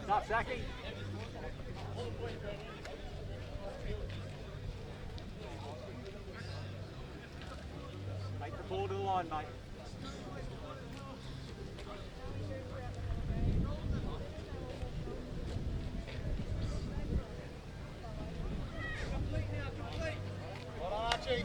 Stop, Saki. Take the ball to the line, mate. Well done, Archie.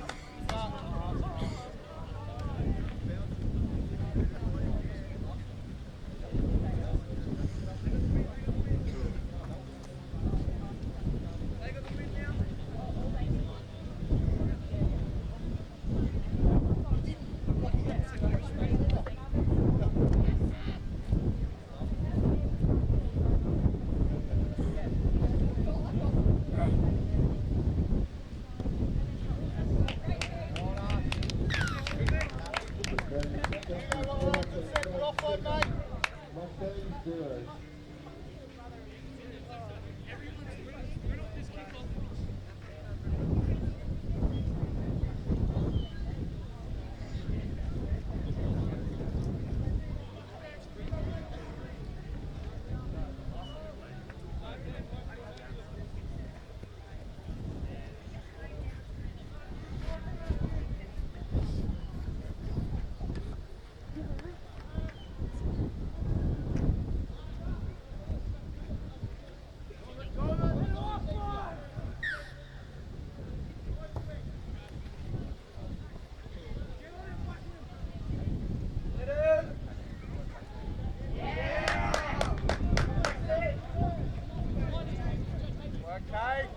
Offside, mate. Mustang 0. Okay.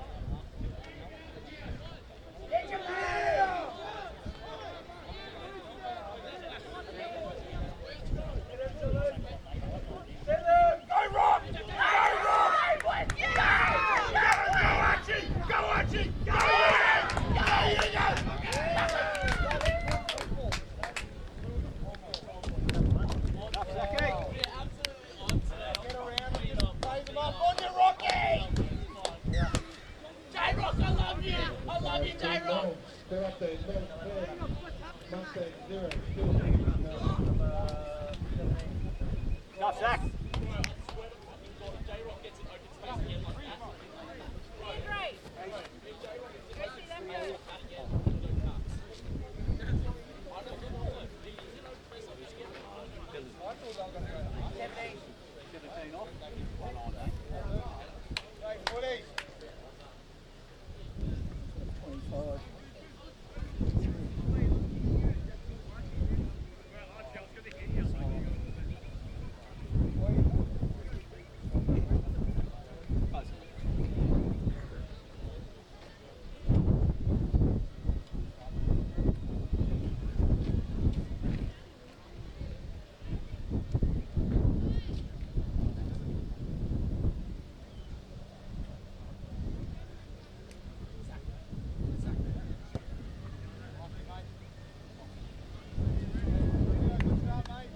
They're up there, Mustang 0, 2. Stop, Zach.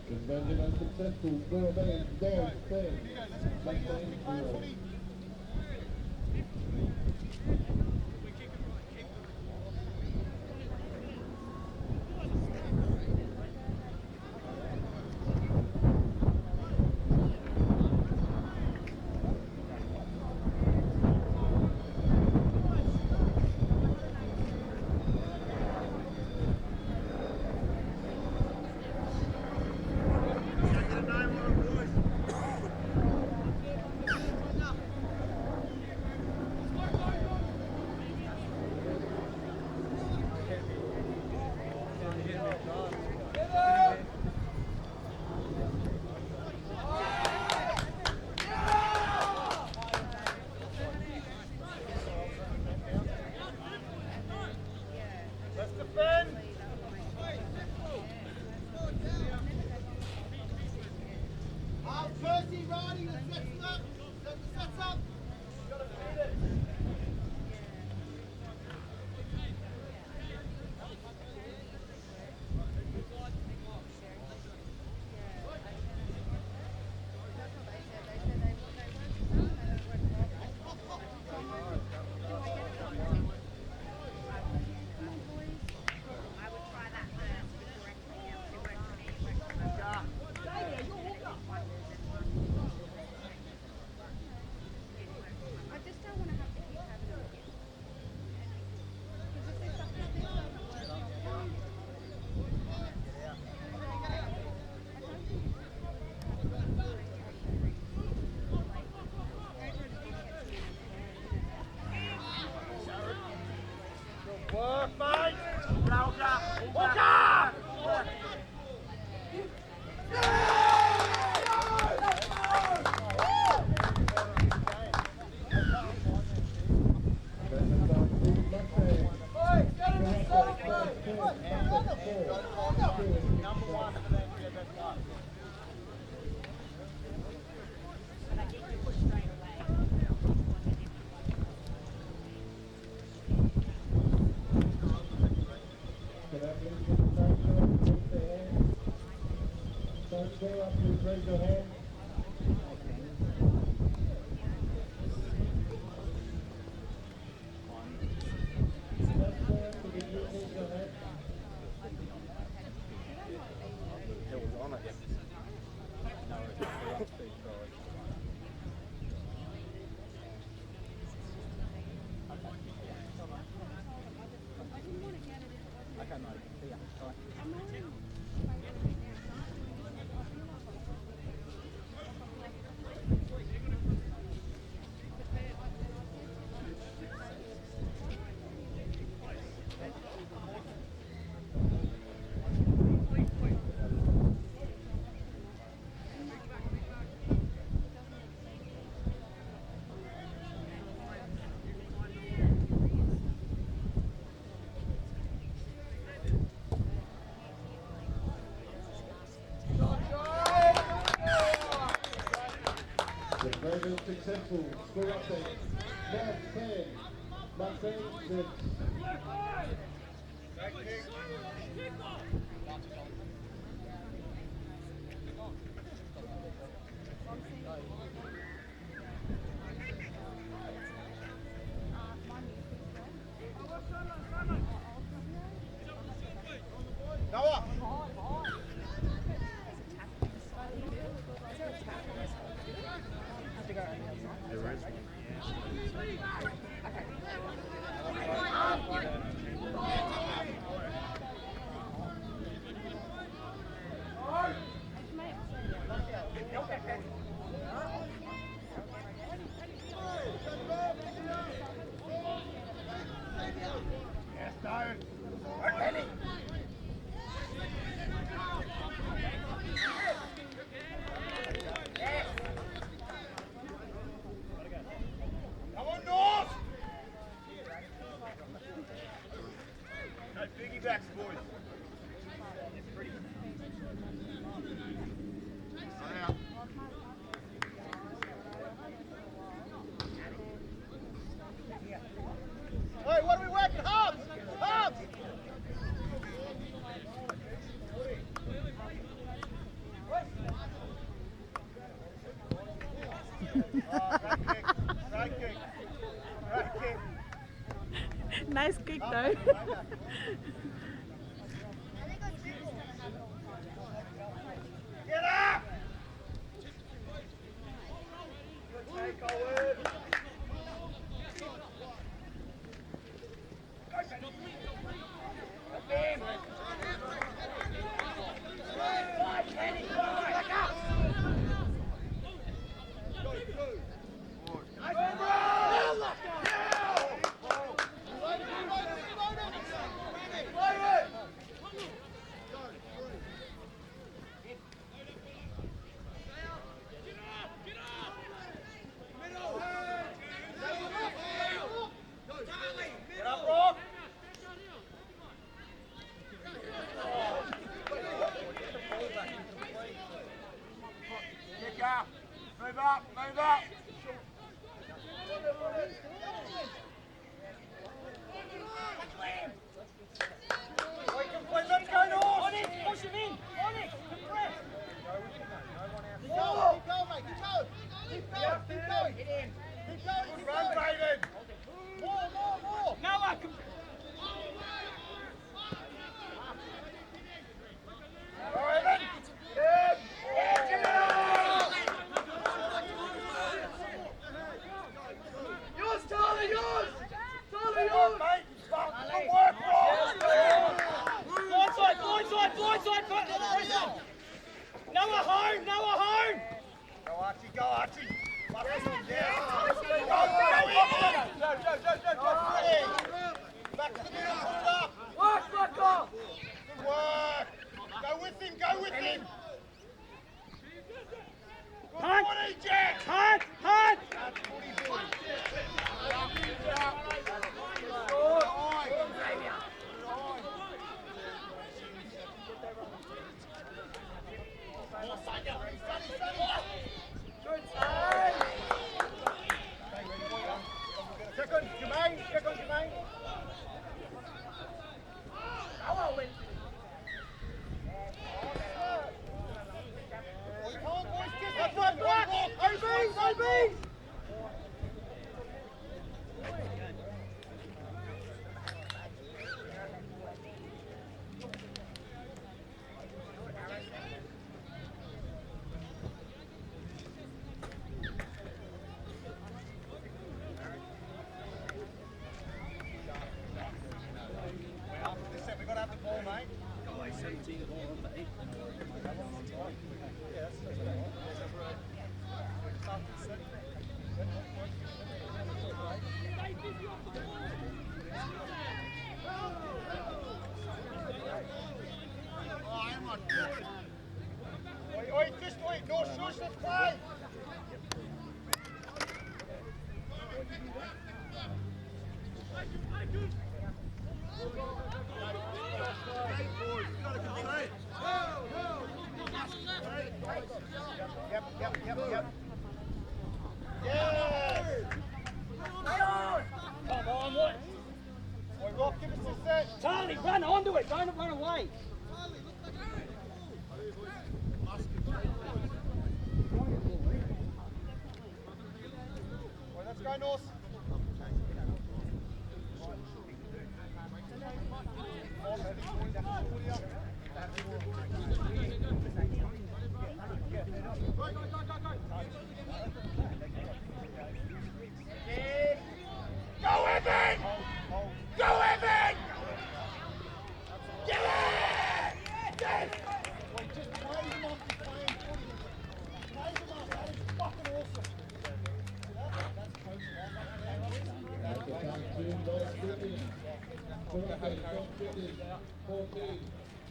Conversion unsuccessful. Go away. There. Mustang 0. Let's defend. Percy, Roddy, let's set it up. Set the sets up. You gotta feed it. No square up, please raise your hand. No square, could you please raise your hand? It was on it. No, it's not. Okay, mate. See ya. Bye. The very successful school update. Now 10, Marseille 6. Noah! There is one. Yes, Darren. Come on, North! No piggybacks, boys. Out. Hey, what are we working? Halves! Halves! Right kick. Right kick. Nice kick though. Get up! Good take, Owen. Get up, Rob! Kick up! Move up! Move up! Let's go, North! Onyx, push him in! Onyx, compress! Keep going, mate, keep going! Keep going, keep going! Keep going, keep going! Run, Braden! More! Noah, come. All right, then! Good! Yours, Charlie, yours! Charlie, yours! Mate, stop the work, Blindside, pressure. Noah home. Go, Archie, go, Archie! Go! Back to the middle, put it up! Work, Bucker. Good work! Go with him, go with him! Good Hunt. body, Jack! Hunt. That's footy, boys. Second, Jermaine. push, let's play. Yep. Yes! Come on, what? Boy, Rock, give us a set. Charlie, run onto it. Don't run away. Boy, let's go, North. Go, Evan! Go, Evan! Get it! Yes! Boy, just praise him off his playing footy. Praise him off, that is fucking awesome. At the time, 2 goals, 15. Correct, 15, 14.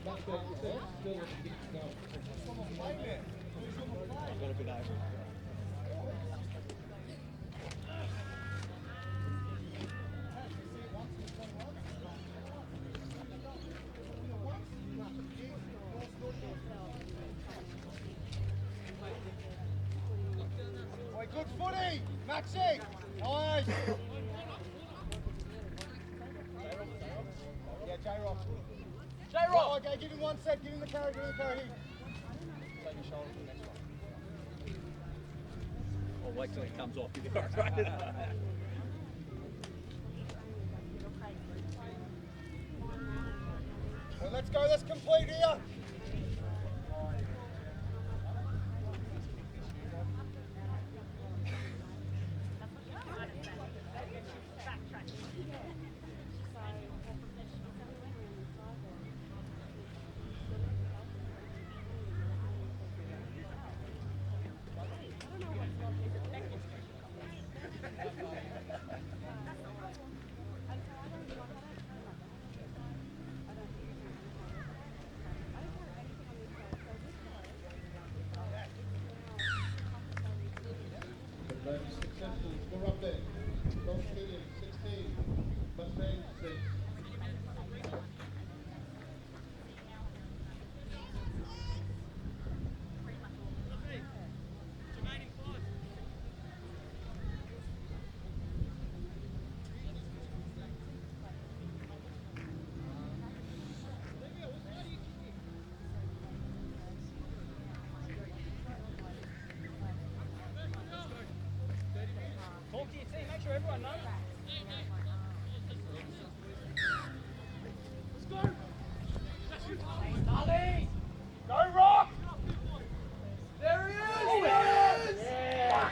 Mustang 6, still in the deep now. I've got a bit over. Boy, good footy. Maxi. Nice. Yeah, J-Rock. J-Rock! Okay, give him one set. Give him the carry. Take your shoulder for the next one. I'll wait till it comes off. You'll be all right. Well, let's go. Let's complete here. Converted successful. Score update. Gulf Stadium 16. Mustang 6. Talk to your team. Make sure everyone knows. Let's go. Charlie! Go, Rock! There he is! Oh, yes! Yeah!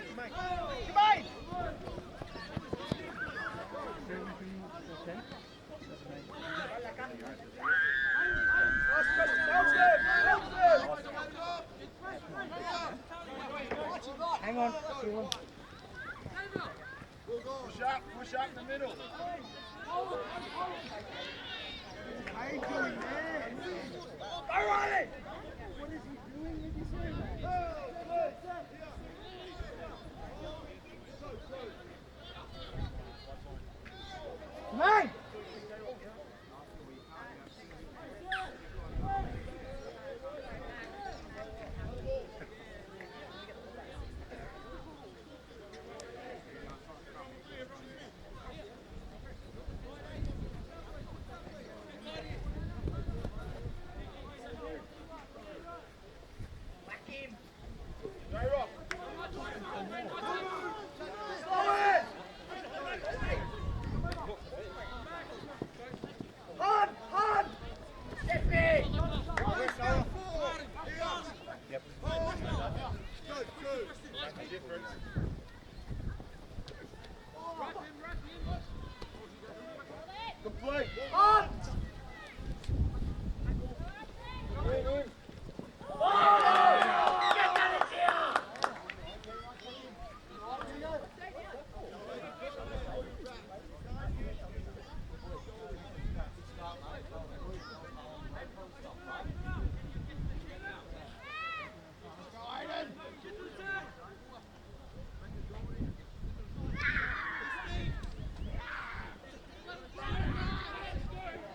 Jermaine! Hang on. Push up in the middle. I ain't doing that. Go Riley! What is he doing with his hand? Jermaine! Complete. On!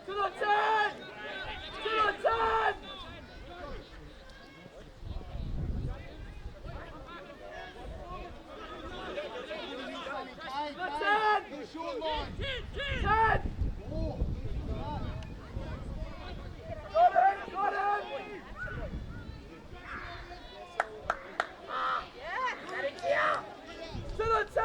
To the 10! To the 10! The 10! Short line. 10! Oh. Got him! Got him! To the 10!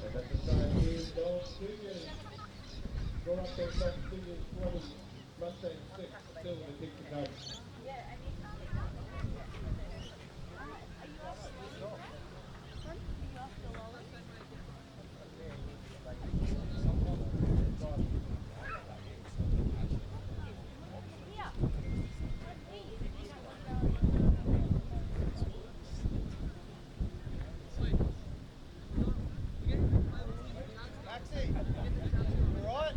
And at the time is Don Singers. Go up there, Don Singers 20, Mustang 6, still in the kick to go. Maxie, you alright?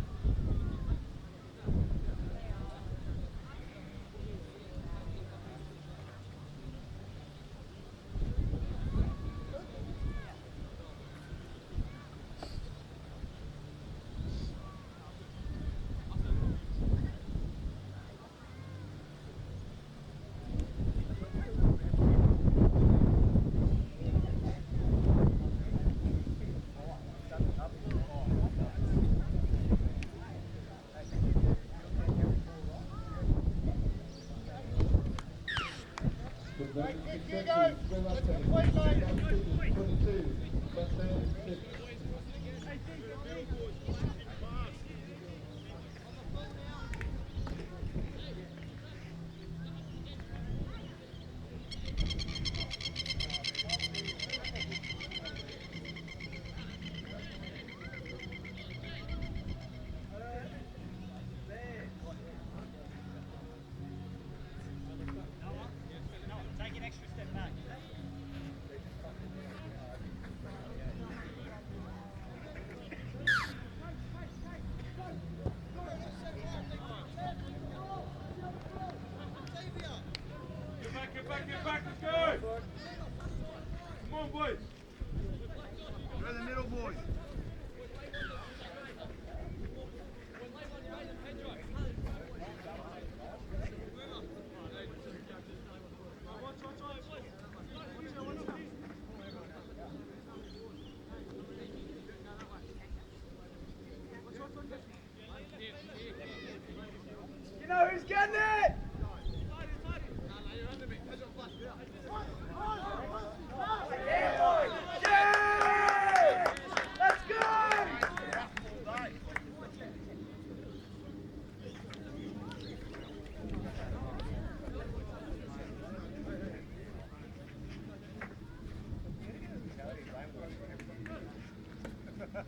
we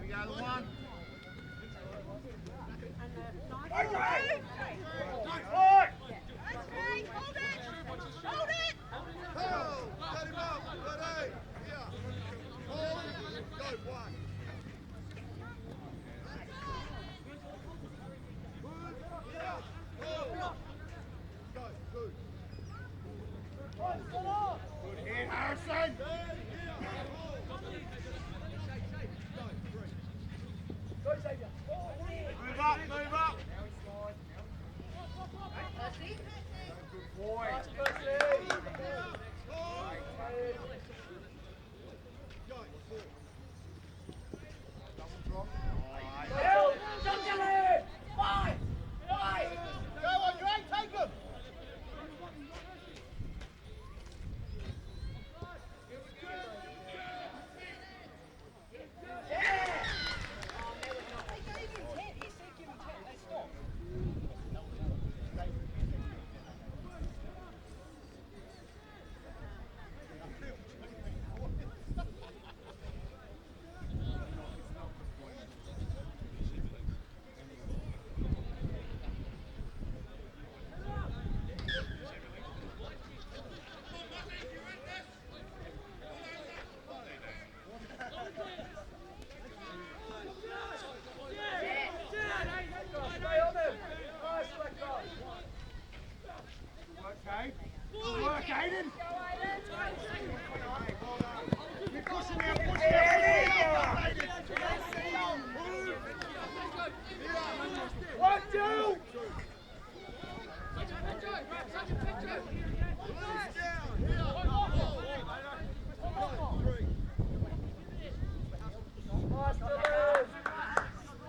go, the one. Harrison! Move up, move up! Good boy! Go on, Greg, take him! Good work, Aiden! You're pushing now, push now! One, two!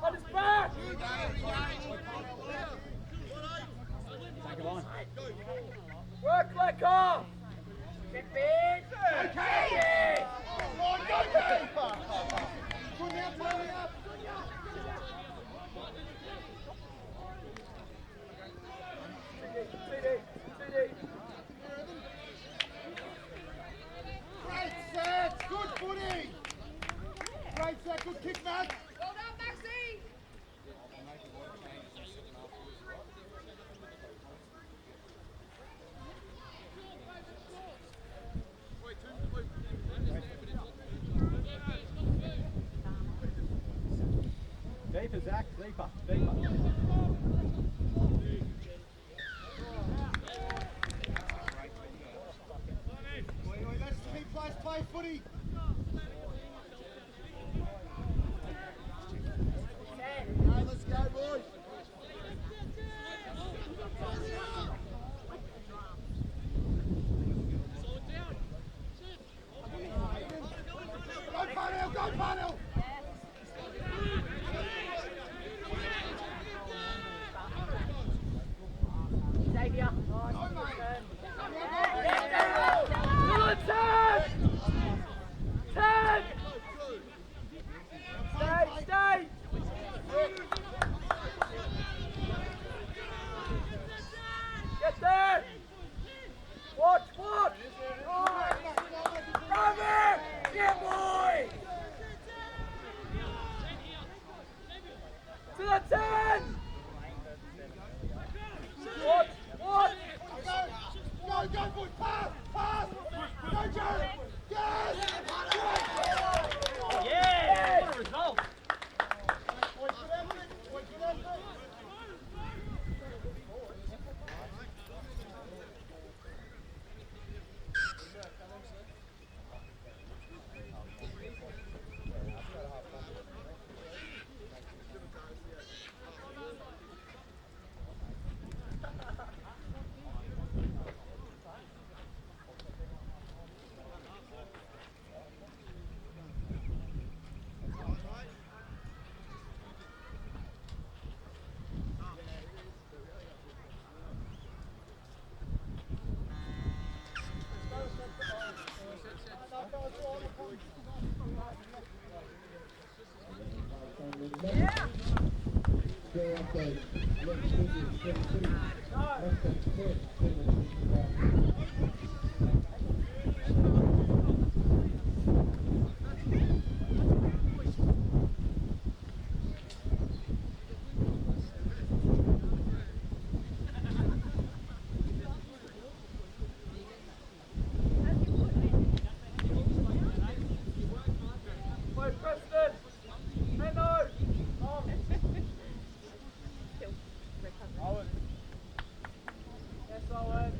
On his back! Take him on. Work like off! Get big! Okay! Go, go! Good now, turn it up! Great set! Good footy! Great set, good kick, Matt! Well done, Maxie! Deeper, Zach, deeper, deeper. Let's keep players play footy! Okay, let's go, boys! Go, Parnell! Go, Parnell! Xavier. Ten! Stay! Get there! Watch! Come here! Yeah, boy! To the 10! Watch! Go, boys! Pass! Go, Joe! Yes! Yeah! What a result! Point for effort! Point for effort! Score update. Let's finish. Mustang 10, still in the big Play Preston! Menno! Owen. Yes, Owen.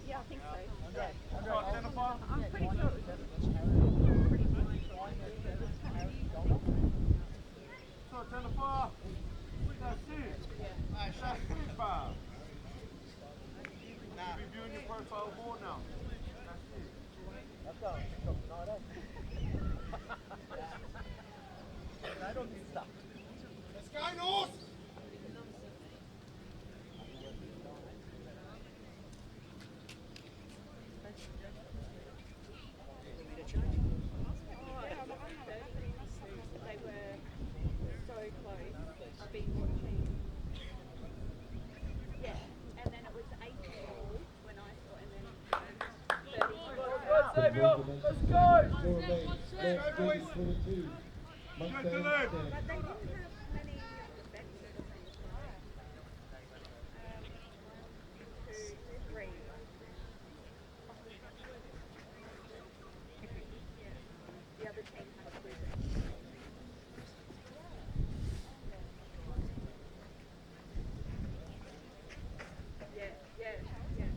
Yeah, I think so. Andre, identify. I'm pretty sure it was So, identify. That's it. That's it, pal. Nah. Be viewing your profile more now. That's it. Let's go. I don't need stuff. Let's go, North! they were so close. I've been watching. Yeah, and then it was 8 when I saw, and then 30. Good, Xavier! Let's go! 4 lanes, North Stadium 22, Mustang 10. But they didn't have many defenders at the same time. 1, 2, 3. Yeah. The other team had to lose it. Yeah, yeah, yeah.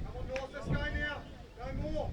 Come on, North, let's go now. No more.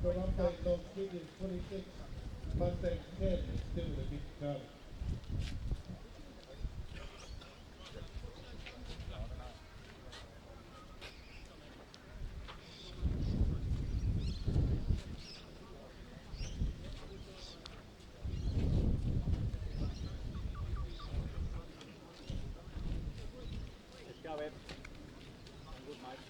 Toronto, North Stadium 26, Mustang 10, still in the big cup. Let's go, Ed. Good, mate.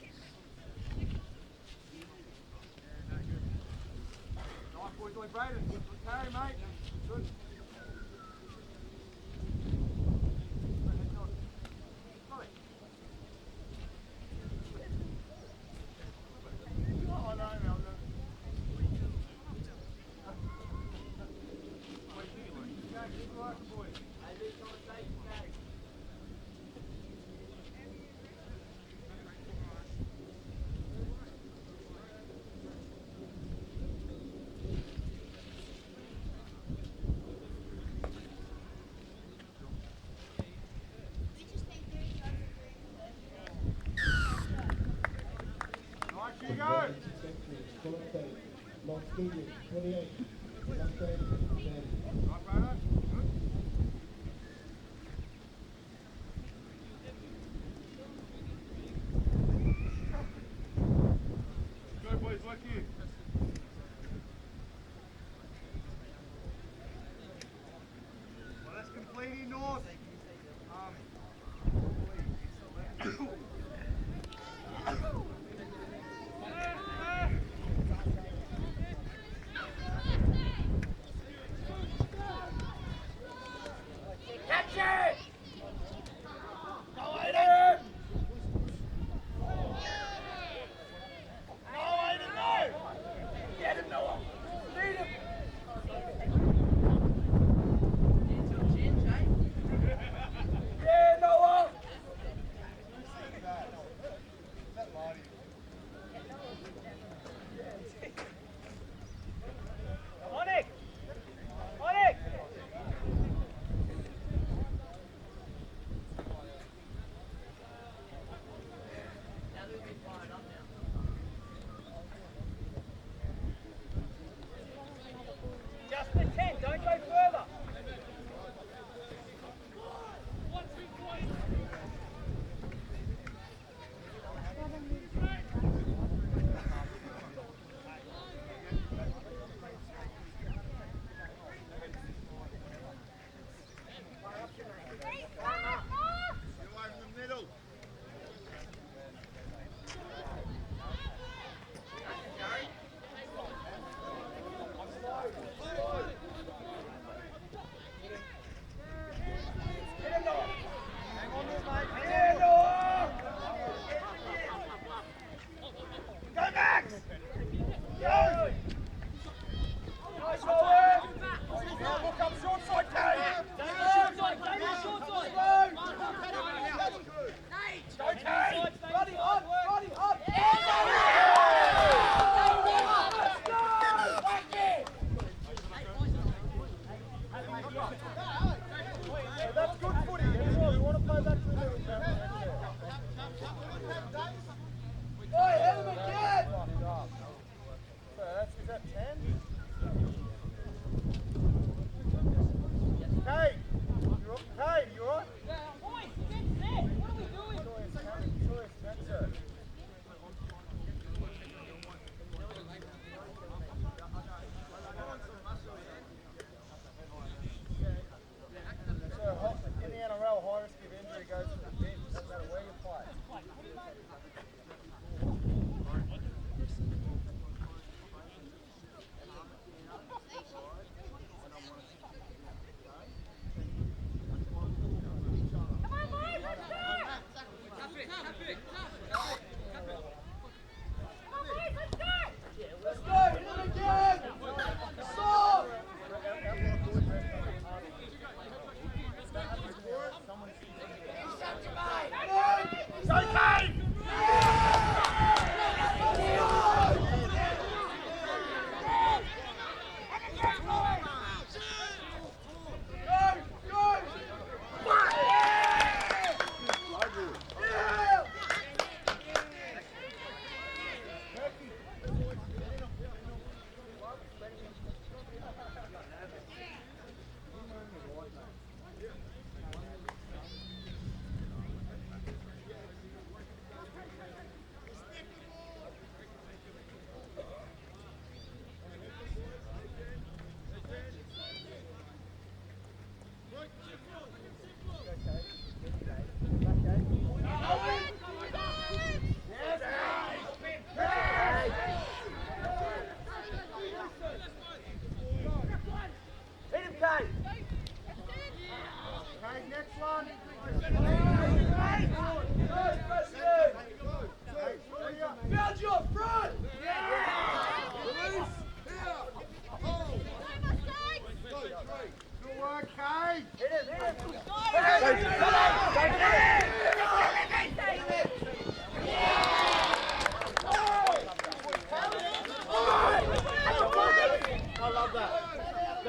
Nice boy, doing Brayden. Good carry, mate. Good. Here you go. Toronto, North Stadium 28, Mustang 10. Right, Brayden. Good. Go, boys, like you. Well, that's completing North.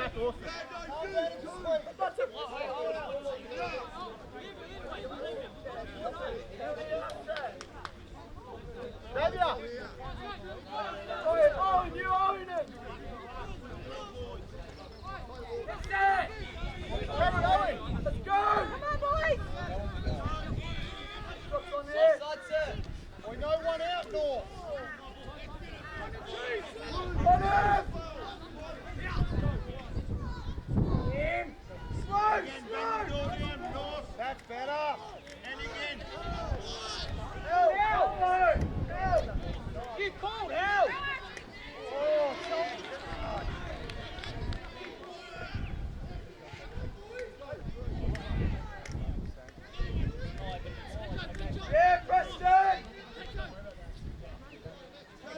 back, Orson. Calm down and just wait. Xavier! Owen, you own it! That's it! Cameron, Owen! Let's go! Come on, boys! Shots on there! We know one out, North. On it! In! Slow! Slow! That's better. And again. Help! Help! Help! You called help! Oh, Yeah, Preston!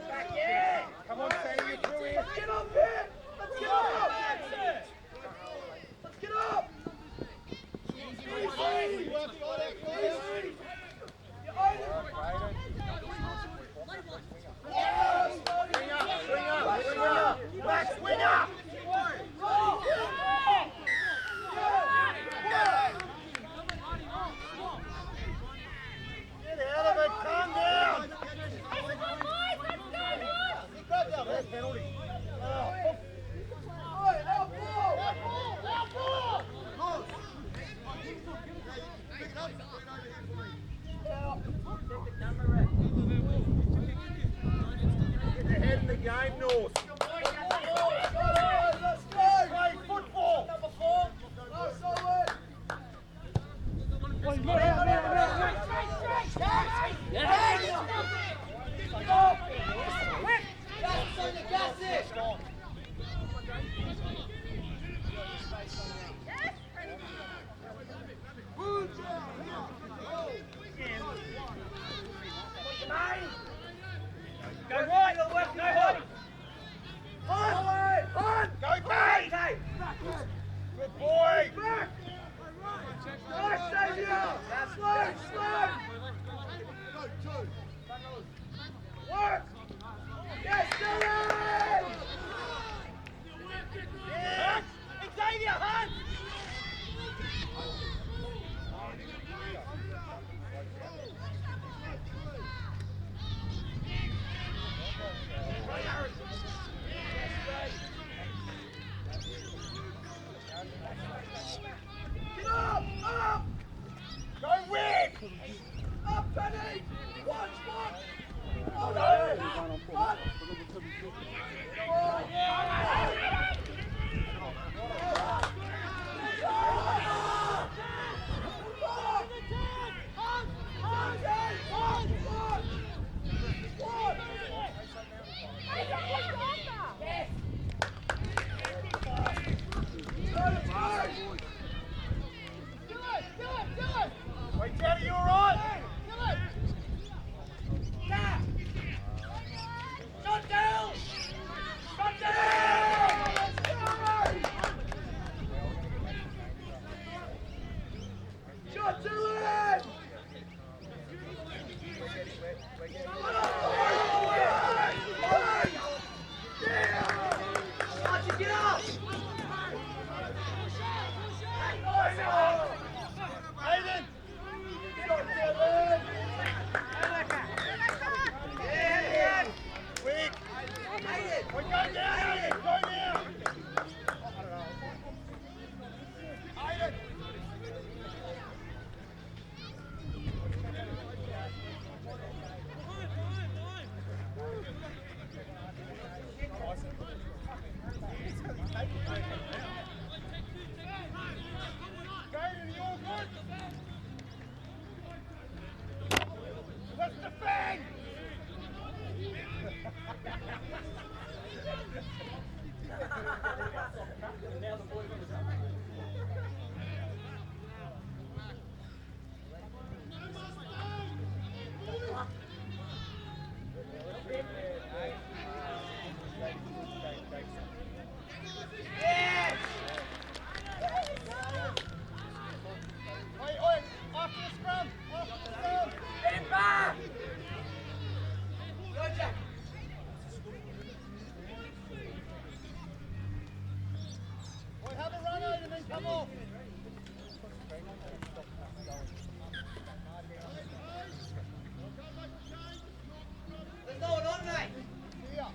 Back in! come on, Sammy, you're through here. Let's get up here! Let's get up! Let's get up! Easy! Work it all out, Easy! You own it! Yes! Winger! Back, winger! Get out of it, calm down! Grab the other penalty. Oh. Oi, out ball! Get the head in the game, North. Let's go! Play football. Number 4! Oh, solid! Go right, no hiding! come off. There's no one on, mate. Here.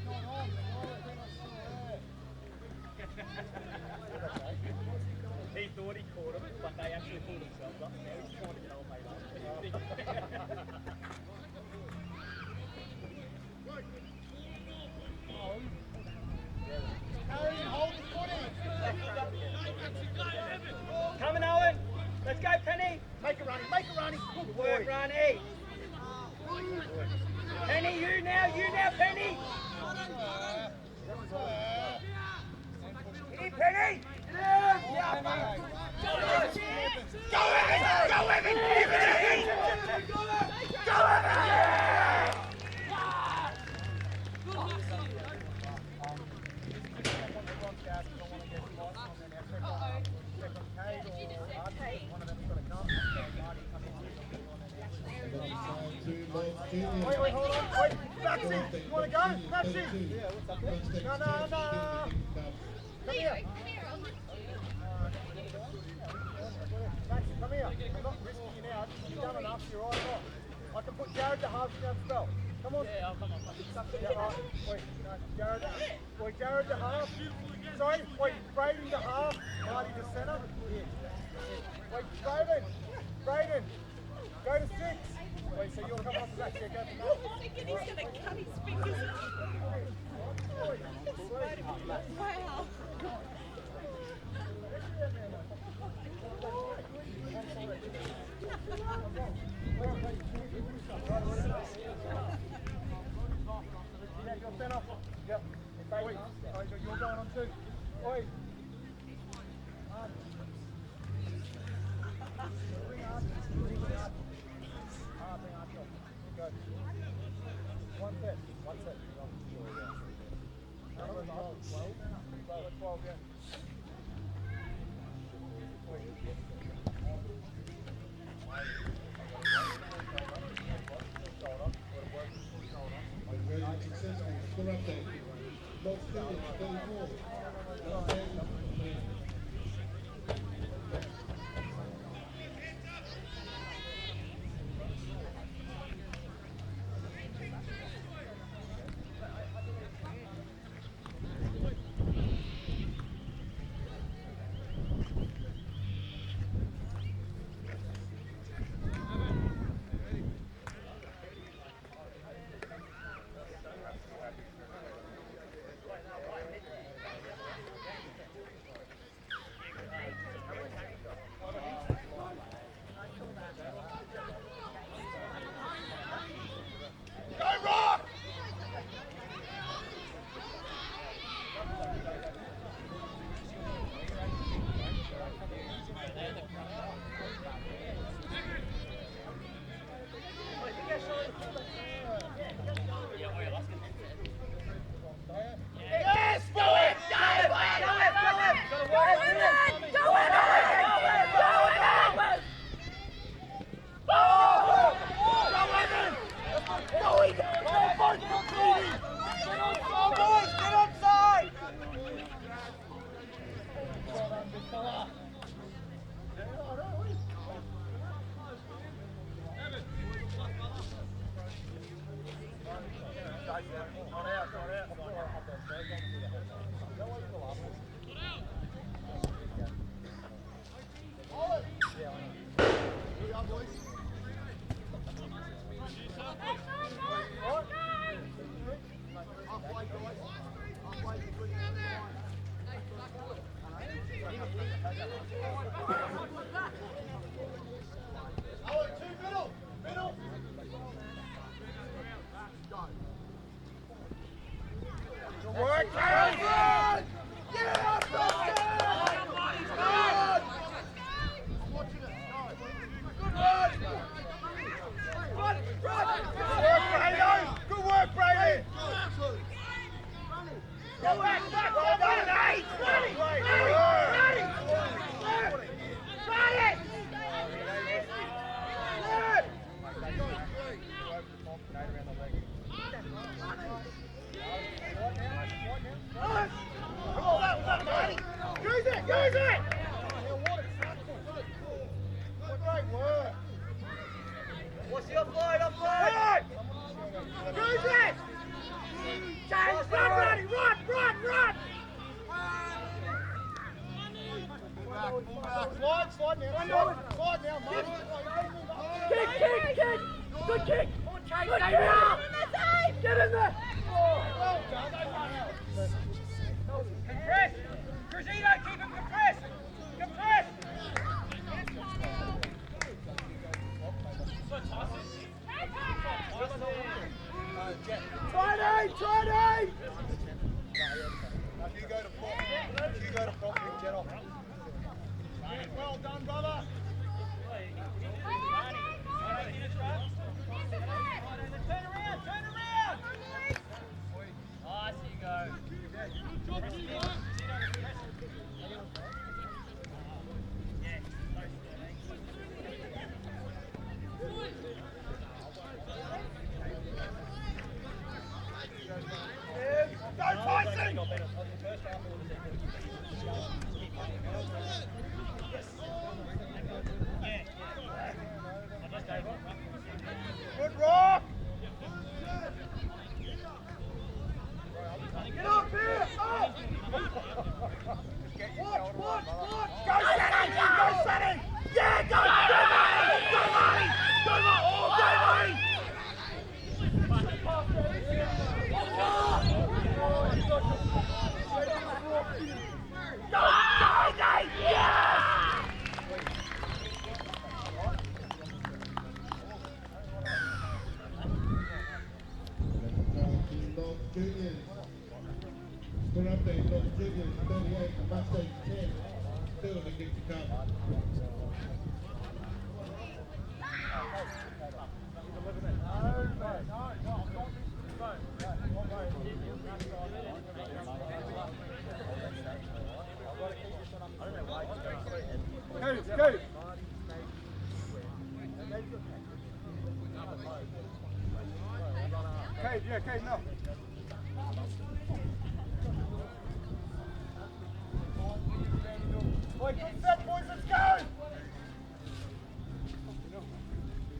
Not on. He thought he caught him, but they actually pulled themselves up. Now he's trying to get old mate up. Carry and hold the footy. Coming, Owen. Let's go, Penny. Make it running. Make it running. Good Work, boy. Ronnie. Penny, you now, Penny. Here, Penny. Yeah. Go, Evan. Go, Evan. Give it a hit. Go, Evan. Wait, hold on. Wait, Maxie, you want to go? Maxie. No. Come here. Maxie, come here. I'm not risking you now. You've done enough. You're right off. I can put Jared to half down spell. Come on. Yeah, I'll come on. Yeah, right. Wait, no, Jared. Wait, Jared to half. Sorry, wait, Braden to half. Marty to centre. Here. Wait, Braden. Go to 6. Wait, so you'll come off the back. Yeah, go to I was thinking he's going to cut his fingers. Wow. You're centre. Yep. Wait, you're going on 2. Oi. One set. Number 12, yeah. Very successful. Score update. Lost finish, 34. Work, Karen! Yeah! Side now, Mark. Kick! Good kick! Good kick! Get in there! Well done. Compress! Cruzeiro, keep him compressed! Compress! Try it! You go to pop, jet off. Well done, brother. Turn around! Oh, I see you go. Go, Tyson! Good rock! Get up here! Up! Watch! Go, Sonny! Go, Sonny! Yeah, go! Go, Marty! Oh, go, Marty! Yes! Los Juniors. Score update, Los Juniors 38, Mustang 10. Still in the kick to come. Go! Cave, no. Boy, good set, boys, let's go!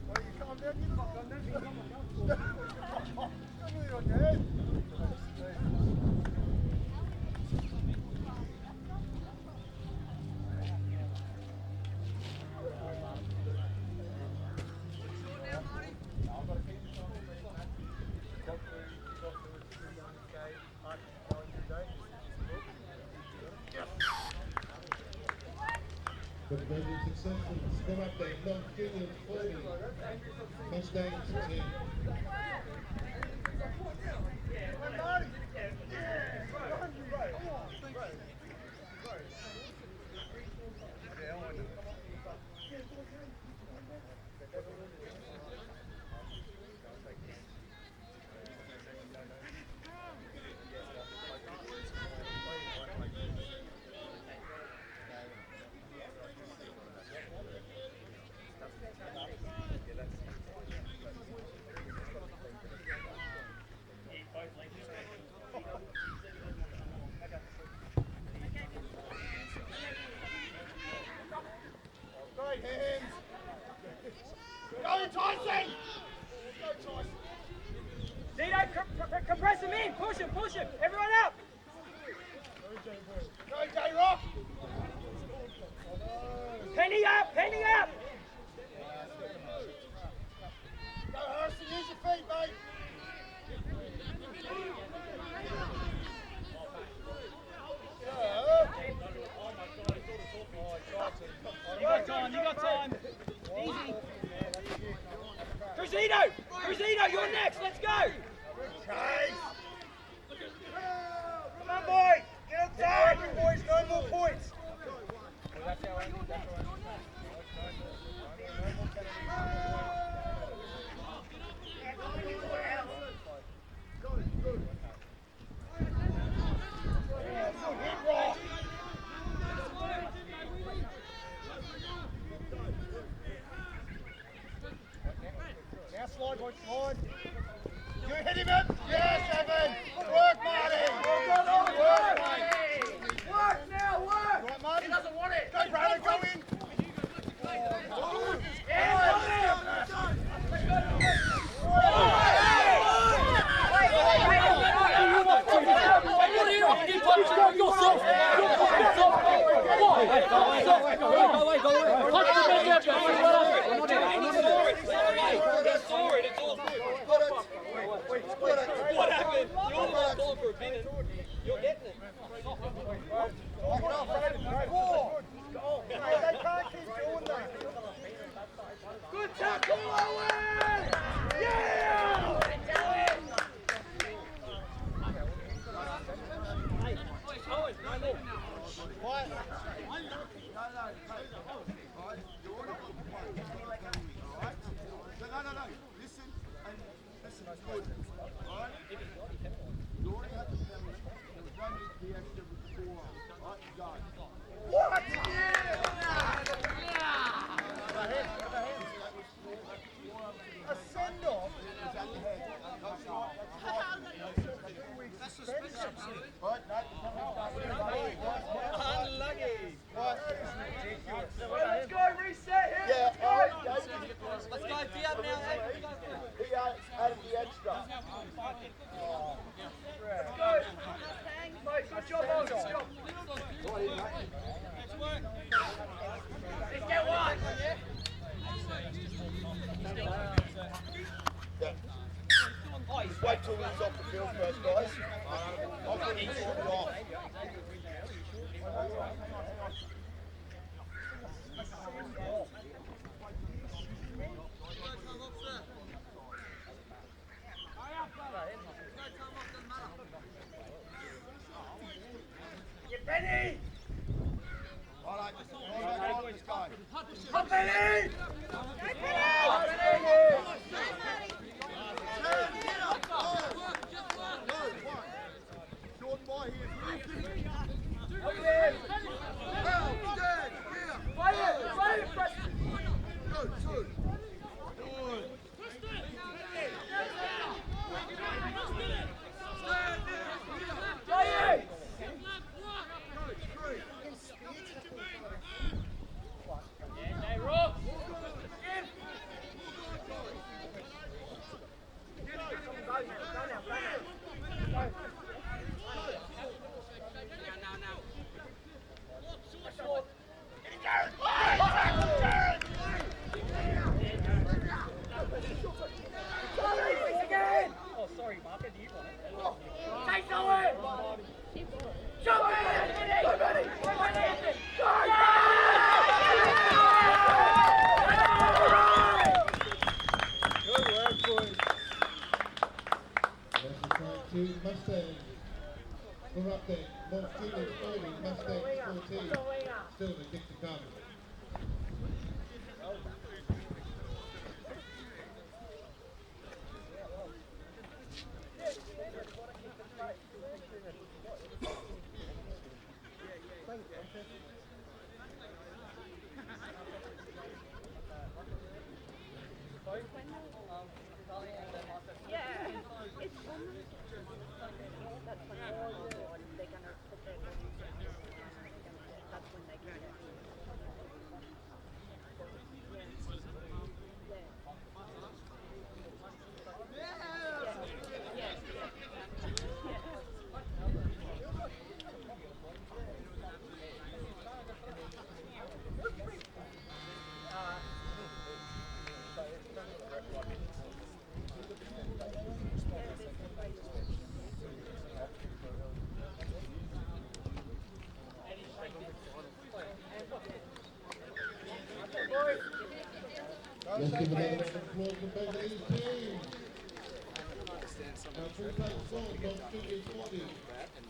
Well, you calm down, you calm down. You're dead. But very successful. Score update, Los Juniors 40, Mustangs 10. Great hands. Go, Tyson! Go, Tyson. Zito, compress him in! Push him! Everyone up! Go, J-Rock! Penny up! Go, Harrison, use your feet, mate. You got time. Easy. Cruzeiro, you're next. Let's go. Chase! Come on, boys! Get outside, you boys, no more points! Now slide, boys, slide. You hit him up? Yes, Evan! Work, Marty! Work, mate! Work now, work! Right, Marty? He doesn't want it! Go, Brandon, go in! Go away! What? A send-off? That's suspension. Unlucky. Let's go, reset here. Yeah, Let's go. Let's go, Diab now. He added the extra. Let's go. Mate, good job, Oz. Good job. Let's get one. Wait till he's off the field first, guys. I'll put him off. Get Benny. I like this guy. Come, Benny. Short boy, he is Fight it, Preston. Fight it. Oh, sorry, Mark. I knew one. Take the win. Jump in. Go, Benny. Good work, boys. That's the time to Mustang. For update, Montgomery 30, Mustang 14. Still the Dixie Commons. Yeah. It's almost that's when they're gonna put their bodies down. That's when they can get Let's give another round of applause for both of these teams. Now, full-time score, Montgomery 40,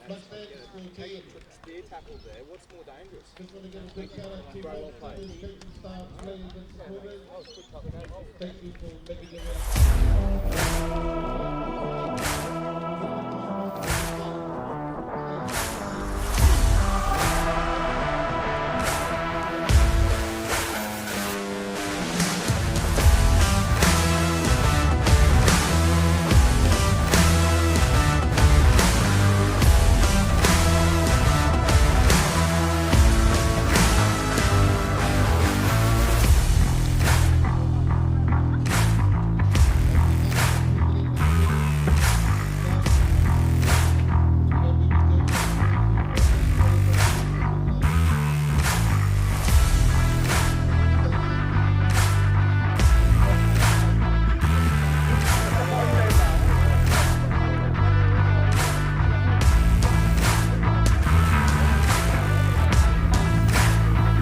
Mustangs 14. Spear tackle there. What's more dangerous? Just want to give a big shout out to all the coaching staff, players and supporters. Thank you for making it.